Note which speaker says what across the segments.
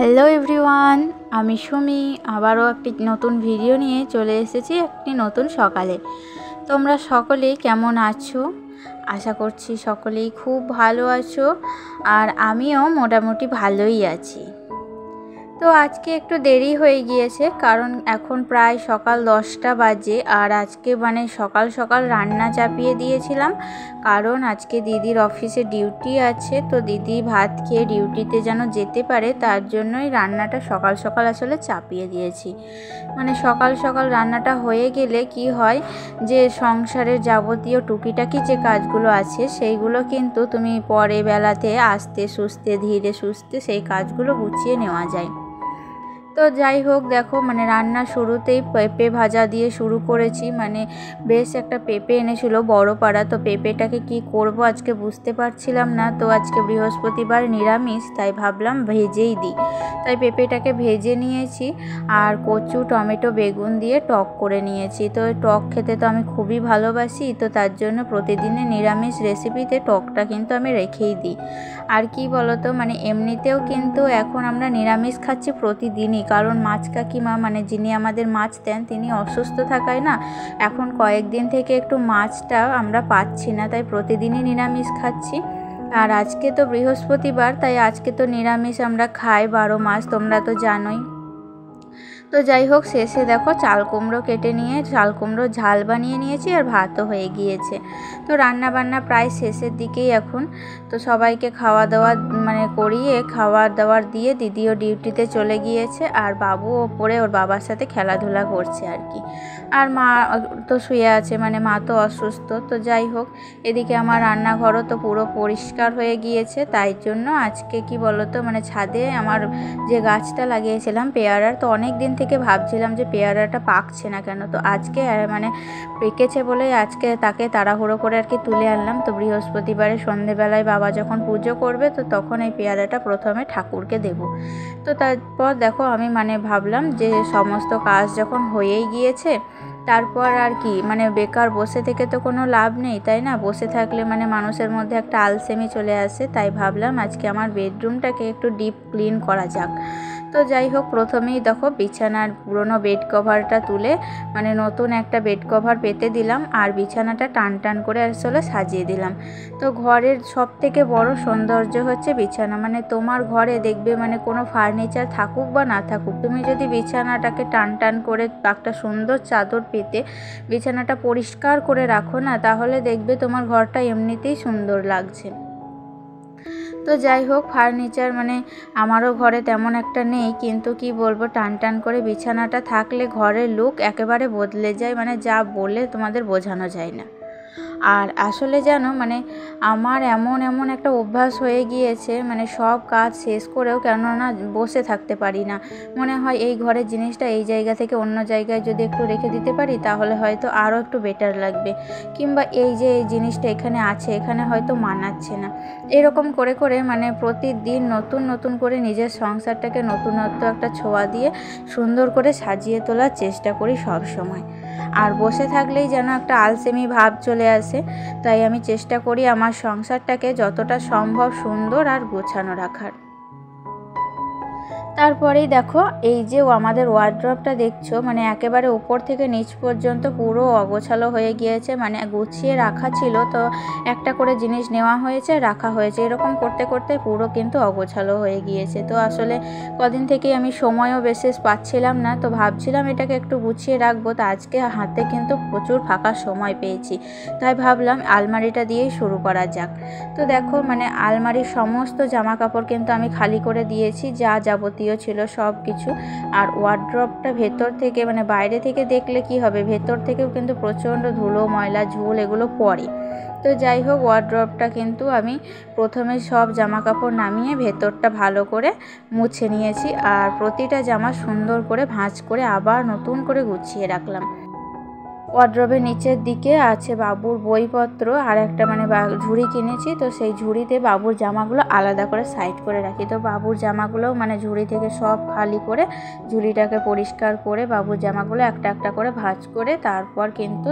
Speaker 1: Hello everyone, আমি সুমি আবারও একটি নতুন ভিডিও নিয়ে চলে এসেছি একটি নতুন সকালে। তোমরা সকলেই কেমন আছো? আশা করছি সকলেই খুব ভালো আছো, আর আমিও মোটামুটি ভালোই আছি। তো আজকে একটু দেরি হয়ে গিয়েছে, কারণ এখন প্রায় সকাল 10টা বাজে। আর আজকে সকাল সকাল রান্না চাপিয়ে দিয়েছিলাম, কারণ আজকে দিদির অফিসে ডিউটি আছে। তো দিদি ভাত খেয়ে ডিউটিতে যেন যেতে পারে, তার জন্যই রান্নাটা সকাল সকাল আসলে চাপিয়ে দিয়েছি। সকাল সকাল রান্নাটা হয়ে গেলে কি হয় যে সংসারের যাবতীয় টুকিটাকি যে কাজগুলো আছে সেইগুলো কিন্তু তুমি পরে বেলাতে আস্তে সুস্তে ধীরে সুস্তে সেই কাজগুলো গুছিয়ে নেওয়া যায়। তো যাই হোক, দেখো রান্না শুরুতেই পেঁপে ভাজা দিয়ে শুরু করেছি। বেশ একটা পেঁপে এনেছিল বড় পাড়া। তো পেঁপেটাকে কি করব আজকে বুঝতে পারছিলাম না। তো আজকে বৃহস্পতিবার নিরামিষ, তাই ভাবলাম ভেজেই দিই। তাই পেঁপেটাকে ভেজে নিয়েছি আর কচু টমেটো বেগুন দিয়ে টক করে নিয়েছি। তো টক খেতে তো আমি খুবই ভালোবাসি, তো তার জন্য প্রতিদিনের নিরামিষ রেসিপিতে টকটা কিন্তু আমি রেখেই দিই। আর কি বলতো, এমনিতেও কিন্তু এখন আমরা নিরামিষ খাচ্ছি প্রতিদিনই, কারণ মাছ কাকিমা যিনি আমাদের মাছ দেন তিনি অসুস্থ থাকায় না এখন কয়েকদিন থেকে একটু মাছটা আমরা পাচ্ছি না, তাই প্রতিদিনই নিরামিষ খাচ্ছি। আর আজকে তো বৃহস্পতিবার, তাই আজকে তো নিরামিষ আমরা খাই 12 মাস, তোমরা তো জানোই। তো যাই হোক, শেষে দেখো চাল কুমড়ো কেটে নিয়ে চাল কুমড়ো ঝাল বানিয়ে নিয়েছি, আর ভাতও হয়ে গিয়েছে। তো রান্না বান্না প্রায় শেষের দিকেই এখন। তো সবাইকে খাওয়া দাওয়া করিয়ে খাওয়া দাওয়ার দিয়ে দিদিও ডিউটিতে চলে গিয়েছে, আর বাবু ওপরে ওর বাবার সাথে খেলাধুলা করছে আর কি। আর মা তো শুয়ে আছে, মা তো অসুস্থ। তো যাই হোক, এদিকে আমার রান্নাঘরও তো পুরো পরিষ্কার হয়ে গিয়েছে। তাই জন্য আজকে কি বলতো, ছাদে আমার যে গাছটা লাগিয়েছিলাম পেয়ারার, তো অনেক দিন থেকে ভাবছিলাম যে পেয়ারাটা পাকছে না কেন। তো আজকে পেকেছে বলে আজকে তাকে তাড়াহুড়ো করে আর কি তুলে আনলাম। তো বৃহস্পতিবারে সন্ধেবেলায় বাবা যখন পুজো করবে, তো তখন এই পেয়ারাটা প্রথমে ঠাকুরকে দেব। তো তারপর দেখো আমি ভাবলাম যে সমস্ত কাজ যখন হয়েই গিয়েছে, তারপর আর কি বেকার বসে থেকে তো কোনো লাভ নেই, তাই না? বসে থাকলে মানুষের মধ্যে একটা আলসেমি চলে আসে। তাই ভাবলাম আজকে আমার বেডরুমটাকে একটু ডিপ ক্লিন করা যাক। তো যাই হোক, প্রথমেই দেখো বিছানার পুরনো বেড কভারটা তুলে নতুন একটা বেড কভার পেতে দিলাম, আর বিছানাটা টান টান করে আসলে সাজিয়ে দিলাম। তো ঘরের সব থেকে বড় সৌন্দর্য হচ্ছে বিছানা। তোমার ঘরে দেখবে কোনো ফার্নিচার থাকুক বা না থাকুক, তুমি যদি বিছানাটাকে টান টান করে একটা সুন্দর চাদর পেতে বিছানাটা পরিষ্কার করে রাখো না, তাহলে দেখবে তোমার ঘরটা এমনিতেই সুন্দর লাগছে। তো যাই হোক, ফার্নিচার আমারও ঘরে তেমন একটা নেই, কিন্তু কি বলবো, টান টান করে বিছানাটা থাকলে ঘরের লুক একেবারে বদলে যায়, যা বলে তোমাদের বোঝানো যায় না। আর আসলে জানো আমার এমন একটা অভ্যাস হয়ে গিয়েছে, সব কাজ শেষ করেও কেননা বসে থাকতে পারি না। মনে হয় এই ঘরের জিনিসটা এই জায়গা থেকে অন্য জায়গায় যদি একটু রেখে দিতে পারি, তাহলে হয়তো আরও একটু বেটার লাগবে, কিংবা এই যে এই জিনিসটা এখানে আছে এখানে হয়তো মানাচ্ছে না। এরকম করে করে প্রতিদিন নতুন নতুন করে নিজের সংসারটাকে নতুনত্ব একটা ছোঁয়া দিয়ে সুন্দর করে সাজিয়ে তোলার চেষ্টা করি সব সময়। আর বসে থাকলেই যেন একটা আলসেমি ভাব চলে আসে, তাই আমি চেষ্টা করি আমার সংসারটাকে যতটা সম্ভব সুন্দর আর গোছানো রাখার। তারপরেই দেখো, এই যে আমাদের ওয়ার্ড্রপটা দেখছো, একেবারে উপর থেকে নিচ পর্যন্ত পুরো অগোছালো হয়ে গিয়েছে। গুছিয়ে রাখা ছিল, তো একটা করে জিনিস নেওয়া হয়েছে রাখা হয়েছে, এরকম করতে করতে পুরো কিন্তু অগোছালো হয়ে গিয়েছে। তো আসলে কদিন থেকেই আমি সময়ও বিশেষ পাচ্ছিলাম না, তো ভাবছিলাম এটাকে একটু গুছিয়ে রাখবো। তো আজকে হাতে কিন্তু প্রচুর ফাঁকা সময় পেয়েছি, তাই ভাবলাম আলমারিটা দিয়েই শুরু করা যাক। তো দেখো আলমারির সমস্ত জামা কাপড় কিন্তু আমি খালি করে দিয়েছি, যা যাবতীয় ছিল সব কিছু। আর ওয়ার্ড্রপটা ভেতর থেকে বাইরে থেকে দেখলে কি হবে, ভেতর থেকেও কিন্তু প্রচণ্ড ধুলো ময়লা ঝুল এগুলো পড়ে। তো যাই হোক, ওয়ার্ড্রপটা কিন্তু আমি প্রথমে সব জামা কাপড় নামিয়ে ভেতরটা ভালো করে মুছে নিয়েছি, আর প্রতিটা জামা সুন্দর করে ভাঁজ করে আবার নতুন করে গুছিয়ে রাখলাম। ওয়ার্ড্রবের নিচের দিকে আছে বাবুর বইপত্র, আর একটা ঝুড়ি কিনেছি, তো সেই ঝুড়িতে বাবুর জামাগুলো আলাদা করে সাইড করে রাখি। তো বাবুর জামাগুলো ঝুড়ি থেকে সব খালি করে ঝুড়িটাকে পরিষ্কার করে বাবুর জামাগুলো একটা একটা করে ভাঁজ করে তারপর কিন্তু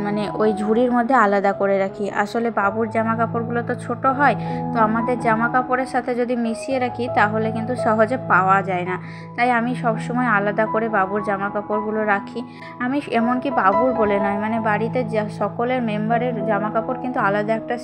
Speaker 1: মানে ওই ঝুড়ির মধ্যে আলাদা করে রাখি। আসলে বাবুর জামা কাপড়গুলো তো ছোট হয়, তো আমাদের জামা কাপড়ের সাথে যদি মিশিয়ে রাখি তাহলে কিন্তু সহজে পাওয়া যায় না। তাই আমি সবসময় আলাদা করে বাবুর জামা কাপড়গুলো রাখি। আমি এমনকি বাবুর বলে নয়, মানে বাড়িতে সকলের মেম্বারের জামা কাপড় কিন্তু আলাদা একটা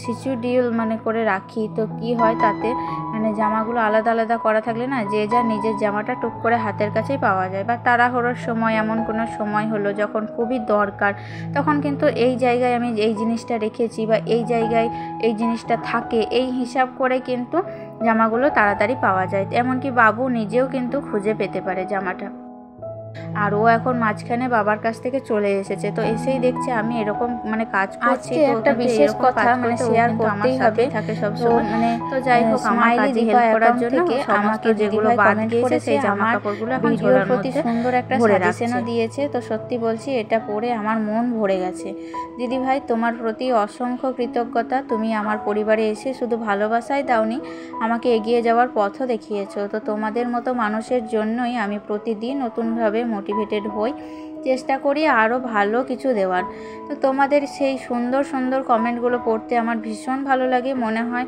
Speaker 1: সিচুডিউল মানে করে রাখি। তো কি হয় তাতে, মানে জামাগুলো আলাদা আলাদা করা থাকলে না, যে যা নিজের জামাটা টুক করে হাতের কাছেই পাওয়া যায়। বা তাড়াহুড়োর সময় এমন কোনো সময় হলো যখন খুবই দরকার, তখন কিন্তু এই জায়গায় আমি এই জিনিসটা রেখেছি বা এই জায়গায় এই জিনিসটা থাকে, এই হিসাব করে কিন্তু জামাগুলো তাড়াতাড়ি পাওয়া যায়। এমনকি বাবু নিজেও কিন্তু খুঁজে পেতে পারে জামাটা। আর ও এখন মাঝখানে বাবার কাছ থেকে চলে এসেছে, তো এসেই দেখছে আমি এরকম মানে কাজ করছি। তো একটা বিশেষ কথা মানে শেয়ার করতেই হবে থাকে সবসময়, মানে তো যাই হোক আমার কাজে হেল্প করার জন্য আমাকে যেগুলো কমেন্ট করেছে সেই জামা কাপড়গুলো এখন ভিডিওর প্রতি সুন্দর একটা সাজেশনও দিয়েছে। তো সত্যি বলছি, এটা পড়ে আমার মন ভরে গেছে। দিদিভাই, তোমার প্রতি অসংখ্য কৃতজ্ঞতা। তুমি আমার পরিবারে এসে শুধু ভালোবাসাই দাওনি, আমাকে এগিয়ে যাওয়ার পথও দেখিয়েছো। তো তোমাদের মতো মানুষের জন্যই আমি প্রতিদিন নতুনভাবে মোটিভেটেড হই, চেষ্টা করি আরও ভালো কিছু দেওয়ার। তো তোমাদের সেই সুন্দর সুন্দর কমেন্টগুলো পড়তে আমার ভীষণ ভালো লাগে। মনে হয়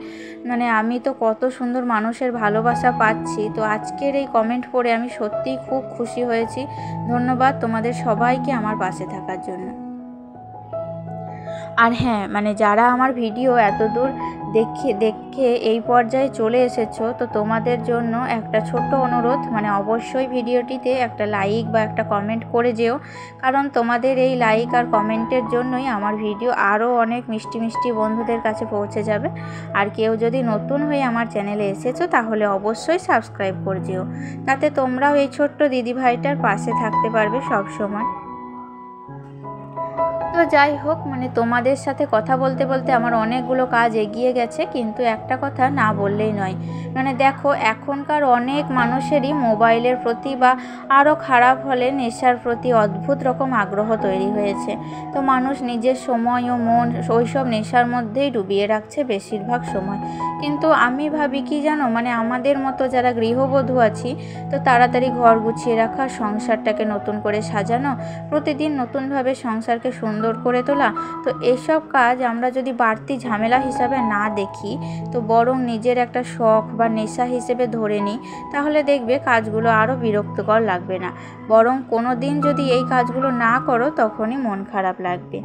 Speaker 1: মানে আমি তো কত সুন্দর মানুষের ভালোবাসা পাচ্ছি। তো আজকের এই কমেন্ট পড়ে আমি সত্যিই খুব খুশি হয়েছি। ধন্যবাদ তোমাদের সবাইকে আমার পাশে থাকার জন্য। আর হ্যাঁ, মানে যারা আমার ভিডিও এত দূর দেখে এই পর্যায়ে চলে এসেছো, তো তোমাদের জন্য একটা ছোট্ট অনুরোধ, মানে অবশ্যই ভিডিওটিতে একটা লাইক বা একটা কমেন্ট করে যেও, কারণ তোমাদের এই লাইক আর কমেন্টের জন্যই আমার ভিডিও আরও অনেক মিষ্টি মিষ্টি বন্ধুদের কাছে পৌঁছে যাবে। আর কেউ যদি নতুন হয়ে আমার চ্যানেলে এসেছো তাহলে অবশ্যই সাবস্ক্রাইব করে যেও, তাতে তোমরাও এই ছোট্ট দিদিভাইটার পাশে থাকতে পারবে সব সময়। তো যাই হোক, মানে তোমাদের সাথে কথা বলতে বলতে আমার অনেকগুলো কাজ এগিয়ে গেছে, কিন্তু একটা কথা না বললেই নয়। মানে দেখো, এখনকার অনেক মানুষেরই মোবাইলের প্রতি বা আরও খারাপ হলে নেশার প্রতি অদ্ভুত রকম আগ্রহ তৈরি হয়েছে। তো মানুষ নিজের সময় ও মন ওইসব নেশার মধ্যেই ডুবিয়ে রাখছে বেশিরভাগ সময়। কিন্তু আমি ভাবি কি জানো, মানে আমাদের মতো যারা গৃহবধূ আছি, তো তাড়াতাড়ি ঘর গুছিয়ে রাখা, সংসারটাকে নতুন করে সাজানো, প্রতিদিন নতুনভাবে সংসারকে সুন্দর করে তোলা, তো এসব কাজ আমরা যদি বাড়তি ঝামেলা হিসাবে না দেখি, তো বরং নিজের একটা শখ বা নেশা হিসেবে ধরে নিই, তাহলে দেখবে কাজগুলো আরও বিরক্তকর লাগবে না। বরং কোনো দিন যদি এই কাজগুলো না করো তখনই মন খারাপ লাগবে।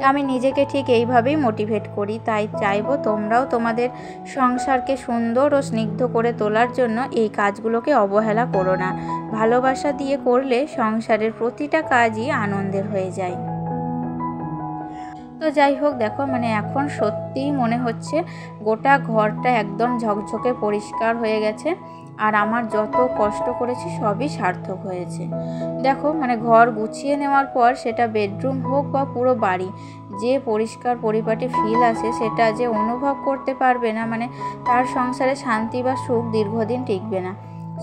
Speaker 1: আমি নিজেকে ঠিক এইভাবেই মোটিভেট করি। তাই চাইবো তোমরাও তোমাদের সংসারকে সুন্দর ও স্নিগ্ধ করে তোলার জন্য এই কাজগুলোকে অবহেলা করো না। ভালোবাসা দিয়ে করলে সংসারের প্রতিটা কাজই আনন্দের হয়ে যায়। তো যাই হোক, দেখো মানে এখন সত্যিই মনে হচ্ছে গোটা ঘরটা একদম ঝকঝকে পরিষ্কার হয়ে গেছে, আর আমার যত কষ্ট করেছি সবই সার্থক হয়েছে। দেখো, মানে ঘর গুছিয়ে নেওয়ার পর সেটা বেডরুম হোক বা পুরো বাড়ি, যে পরিষ্কার পরিপাটি ফিল আসে সেটা যে অনুভব করতে পারবে না, মানে তার সংসারে শান্তি বা সুখ দীর্ঘদিন টিকবে না।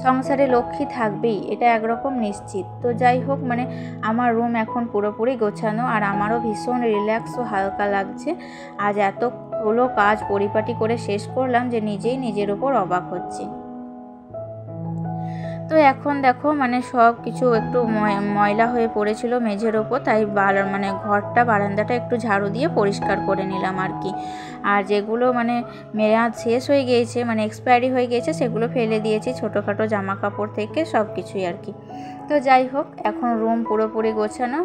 Speaker 1: সংসারে লক্ষ্মী থাকবেই, এটা একরকম নিশ্চিত। তো যাই হোক, মানে আমার রুম এখন পুরোপুরি গোছানো, আর আমারও ভীষণ রিল্যাক্স ও হালকা লাগছে। আজ এতগুলো কাজ পরিপাটি করে শেষ করলাম যে নিজেই নিজের ওপর অবাক হচ্ছি। তো এখন দেখো, মানে সব কিছু একটু ময়লা হয়ে পড়েছিল মেঝের ওপর, তাই মানে ঘরটা বারান্দাটা একটু ঝাড়ু দিয়ে পরিষ্কার করে নিলাম আর কি। আর যেগুলো মানে মেয়াদ শেষ হয়ে গিয়েছে, মানে এক্সপায়ারি হয়ে গিয়েছে, সেগুলো ফেলে দিয়েছি, ছোটোখাটো জামা কাপড় থেকে সব কিছুই আর কি। তো যাই হোক, এখন রুম পুরোপুরি গোছানো।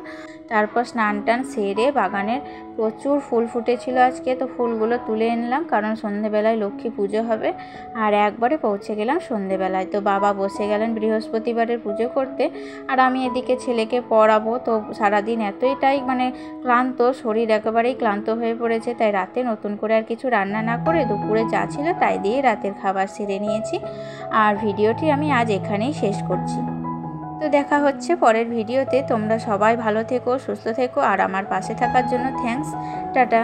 Speaker 1: তারপর স্নান টান সেরে, বাগানের প্রচুর ফুল ফুটেছিল আজকে, তো ফুলগুলো তুলে আনলাম, কারণ সন্ধেবেলায় লক্ষ্মী পুজো হবে। আর একবারে পৌঁছে গেলাম সন্ধেবেলায়। তো বাবা বসে গেলেন বৃহস্পতিবারের পুজো করতে, আর আমি এদিকে ছেলেকে পড়াবো। তো সারাদিন এতটাই মানে ক্লান্ত, শরীর একেবারেই ক্লান্ত হয়ে পড়েছে, তাই রাতে নতুন করে আর কিছু রান্না না করে দুপুরে যা ছিল তাই দিয়ে রাতের খাবার সেরে নিয়েছি। আর ভিডিওটি আমি আজ এখানেই শেষ করছি। তো দেখা হচ্ছে পরের ভিডিওতে। তোমরা সবাই ভালো থেকো, সুস্থ থেকো, আর আমার পাশে থাকার জন্য থ্যাঙ্কস। টাটা।